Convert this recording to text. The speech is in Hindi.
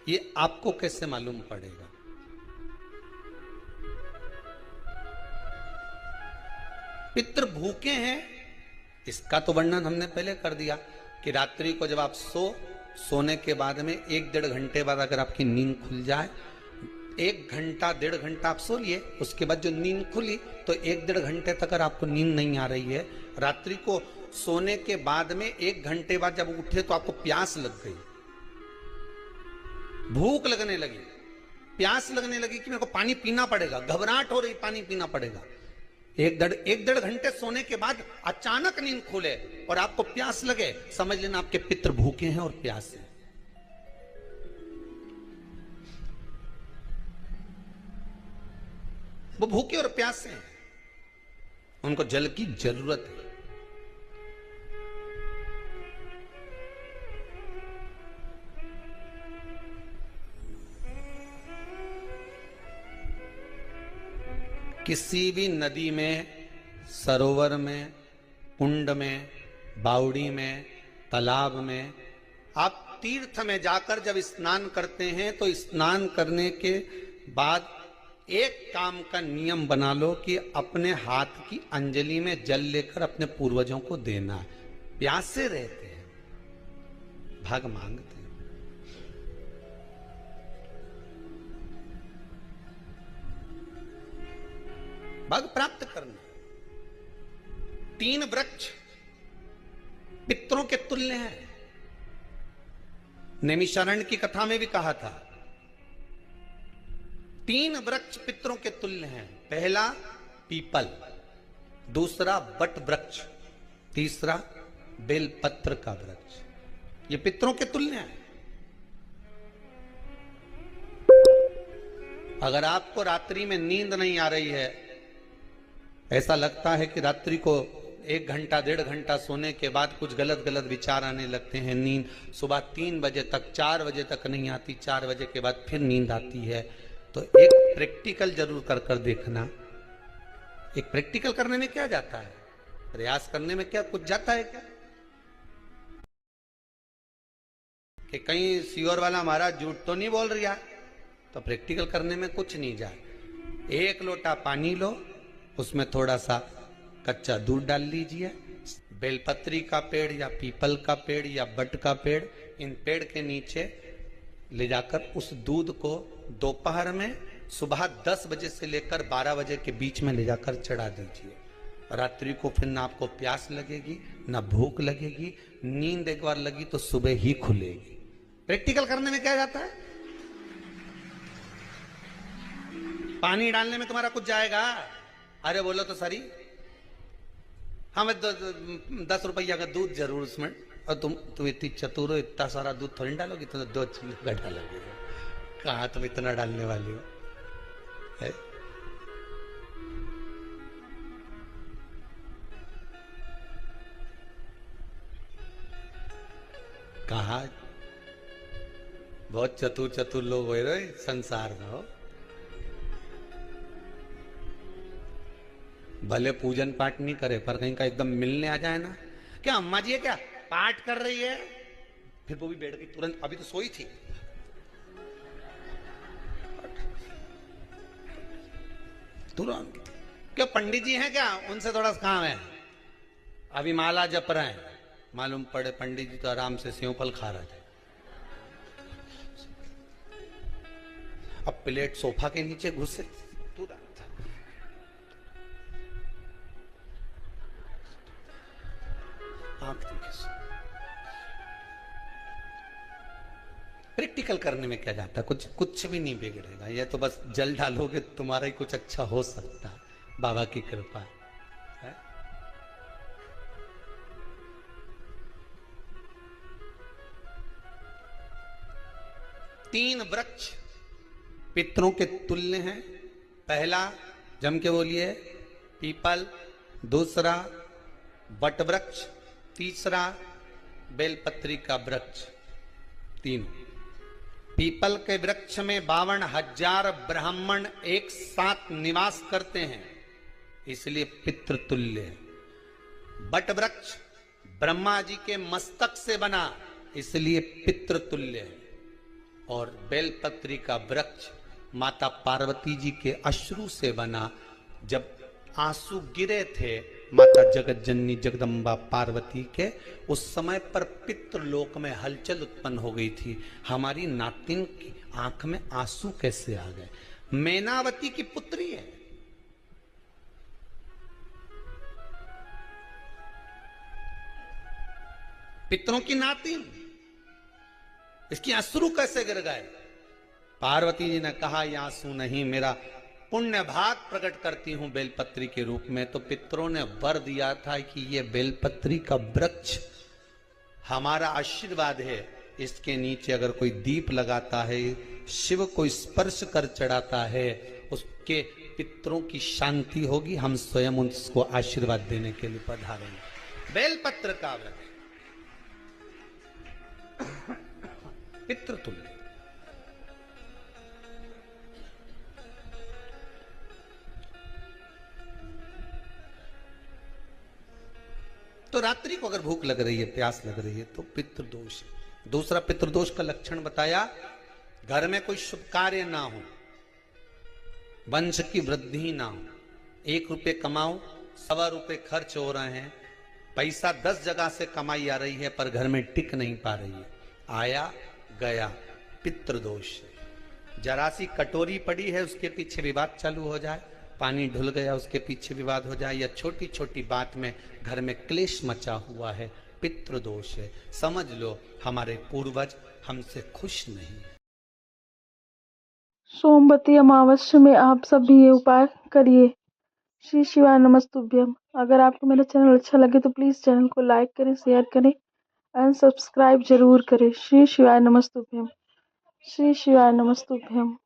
ये आपको कैसे मालूम पड़ेगा? पितृ भूखे हैं, इसका तो वर्णन हमने पहले कर दिया कि रात्रि को जब आप सोने के बाद में 1-1.5 घंटे बाद अगर आपकी नींद खुल जाए, 1 घंटा 1.5 घंटा आप सो लिए, उसके बाद जो नींद खुली तो 1-1.5 घंटे तक अगर आपको नींद नहीं आ रही है, रात्रि को सोने के बाद में 1 घंटे बाद जब उठे तो आपको प्यास लग गई, भूख लगने लगी, प्यास लगने लगी कि मेरे को पानी पीना पड़ेगा, घबराहट हो रही, पानी पीना पड़ेगा। 1-1.5 घंटे सोने के बाद अचानक नींद खुले और आपको प्यास लगे, समझ लेना आपके पितृ भूखे हैं और प्यास है। वो भूखे और प्यासे हैं, उनको जल की जरूरत है। किसी भी नदी में, सरोवर में, कुंड में, बावड़ी में, तालाब में, आप तीर्थ में जाकर जब स्नान करते हैं तो स्नान करने के बाद एक काम का नियम बना लो कि अपने हाथ की अंजलि में जल लेकर अपने पूर्वजों को देना है। प्यासे रहते हैं, भग मांगते हैं। भग प्राप्त करना। 3 वृक्ष पितरों के तुल्य हैं। नैमिषारण्य की कथा में भी कहा था 3 वृक्ष पितरों के तुल्य हैं। पहला पीपल, दूसरा बट वृक्ष, तीसरा बेलपत्र का वृक्ष। ये पितरों के तुल्य हैं। अगर आपको रात्रि में नींद नहीं आ रही है, ऐसा लगता है कि रात्रि को 1 घंटा 1.5 घंटा सोने के बाद कुछ गलत गलत विचार आने लगते हैं, नींद सुबह 3 बजे तक 4 बजे तक नहीं आती, 4 बजे के बाद फिर नींद आती है, तो एक प्रैक्टिकल जरूर कर देखना। एक प्रैक्टिकल करने में क्या जाता है, प्रयास करने में क्या कुछ जाता है क्या? कि कहीं सियोर वाला महाराज झूठ तो नहीं बोल रहा, तो प्रैक्टिकल करने में कुछ नहीं जाए। 1 लोटा पानी लो, उसमें थोड़ा सा कच्चा दूध डाल लीजिए। बेलपत्री का पेड़ या पीपल का पेड़ या बट का पेड़, इन पेड़ के नीचे ले जाकर उस दूध को दोपहर में सुबह 10 बजे से लेकर 12 बजे के बीच में ले जाकर चढ़ा दीजिए। रात्रि को फिर ना आपको प्यास लगेगी, ना भूख लगेगी। नींद एक बार लगी तो सुबह ही खुलेगी। प्रैक्टिकल करने में क्या जाता है? पानी डालने में तुम्हारा कुछ जाएगा? अरे बोलो तो सरी, हमें 10 रुपया का दूध जरूर उसमें, और तुम इतनी चतुर हो, इतना सारा दूध थोड़ी डालोगी, तो 2 चिल्ली डालोगे। कहाँ तुम इतना डालने वाली हो है? कहा बहुत चतुर लोग हो रहे संसार में हो। भले पूजन पाठ नहीं करे, पर कहीं का एकदम मिलने आ जाए ना, क्या अम्मा जी है क्या पाठ कर रही है, फिर वो भी बैठ गई तुरंत, अभी तो सोई थी। तुरंत क्या पंडित जी हैं क्या, उनसे थोड़ा सा काम है, अभी माला जप रहे हैं। मालूम पड़े पंडित जी तो आराम से सेव फल खा रहे थे। अब प्लेट सोफा के नीचे घुसे, तुरंत प्रैक्टिकल करने में क्या जाता है? कुछ भी नहीं बिगड़ेगा। ये तो बस जल डालोगे, तुम्हारा ही कुछ अच्छा हो सकता है, बाबा की कृपा है। 3 वृक्ष पितरों के तुल्य हैं। पहला जम के बोलिए पीपल, दूसरा बट वृक्ष, तीसरा बेलपत्री का वृक्ष। 3 पीपल के वृक्ष में 52,000 ब्राह्मण एक साथ निवास करते हैं, इसलिए पितृतुल्य है। बट वृक्ष ब्रह्मा जी के मस्तक से बना, इसलिए पितृतुल्य है। और बेलपत्री का वृक्ष माता पार्वती जी के अश्रु से बना। जब आंसू गिरे थे माता जगत जननी जगदम्बा पार्वती के, उस समय पर पितृलोक में हलचल उत्पन्न हो गई थी। हमारी नातिन की आंख में आंसू कैसे आ गए? मैनावती की पुत्री है, पितरों की नातिन, इसकी अश्रु कैसे गिर गए? पार्वती जी ने कहा ये आंसू नहीं, मेरा पुण्य भाग प्रकट करती हूं बेलपत्री के रूप में। तो पितरों ने वर दिया था कि ये बेलपत्री का वृक्ष हमारा आशीर्वाद है, इसके नीचे अगर कोई दीप लगाता है, शिव को स्पर्श कर चढ़ाता है, उसके पितरों की शांति होगी। हम स्वयं उसको आशीर्वाद देने के लिए पधारेंगे। बेलपत्र का वृक्ष पितृतुल्य। तो रात्रि को अगर भूख लग रही है, प्यास लग रही है, तो पितृदोष है। दूसरा पितृदोष का लक्षण बताया, घर में कोई शुभ कार्य ना हो, वंश की वृद्धि ना हो। 1 रुपये कमाओ, 1.25 रुपये खर्च हो रहे हैं, पैसा 10 जगह से कमाई आ रही है पर घर में टिक नहीं पा रही है, आया गया, पितृदोष। जरा सी कटोरी पड़ी है उसके पीछे विवाद चालू हो जाए, पानी ढुल गया उसके पीछे विवाद हो जाए, या छोटी छोटी बात में घर में क्लेश मचा हुआ है, पितृदोष है। समझ लो हमारे पूर्वज हमसे खुश नहीं है। सोमवती अमावस्या में आप सब भी ये उपाय करिए। श्री शिवाय नमस्तुभ्यम। अगर आपको मेरा चैनल अच्छा लगे तो प्लीज़ चैनल को लाइक करें, शेयर करें एंड सब्सक्राइब जरूर करें। श्री शिवाय नमस्तुभ्यम। श्री शिवाय नमस्तुभ्यम।